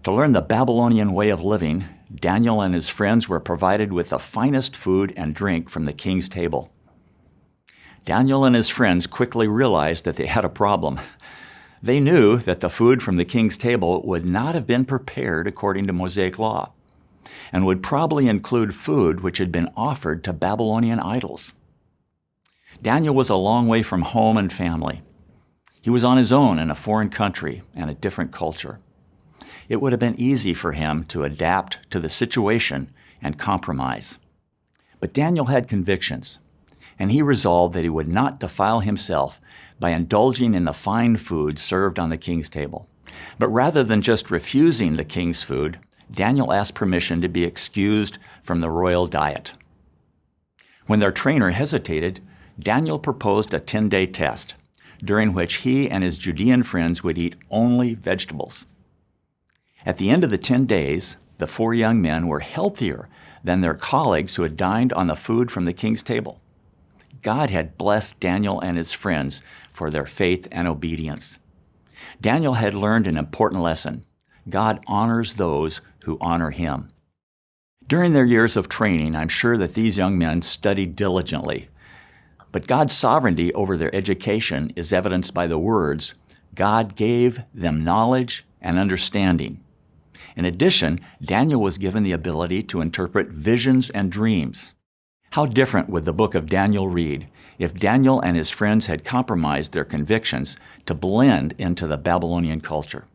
To learn the Babylonian way of living, Daniel and his friends were provided with the finest food and drink from the king's table. Daniel and his friends quickly realized that they had a problem. They knew that the food from the king's table would not have been prepared according to Mosaic law, and would probably include food which had been offered to Babylonian idols. Daniel was a long way from home and family. He was on his own in a foreign country and a different culture. It would have been easy for him to adapt to the situation and compromise. But Daniel had convictions, and he resolved that he would not defile himself by indulging in the fine food served on the king's table. But rather than just refusing the king's food, Daniel asked permission to be excused from the royal diet. When their trainer hesitated, Daniel proposed a 10-day test, during which he and his Judean friends would eat only vegetables. At the end of the 10 days, the 4 young men were healthier than their colleagues who had dined on the food from the king's table. God had blessed Daniel and his friends for their faith and obedience. Daniel had learned an important lesson. God honors those who honor him. During their years of training, I'm sure that these young men studied diligently. But God's sovereignty over their education is evidenced by the words, God gave them knowledge and understanding. In addition, Daniel was given the ability to interpret visions and dreams. How different would the book of Daniel read if Daniel and his friends had compromised their convictions to blend into the Babylonian culture?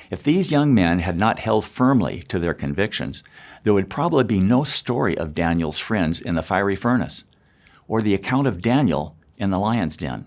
If these young men had not held firmly to their convictions, there would probably be no story of Daniel's friends in the fiery furnace, or the account of Daniel in the lion's den.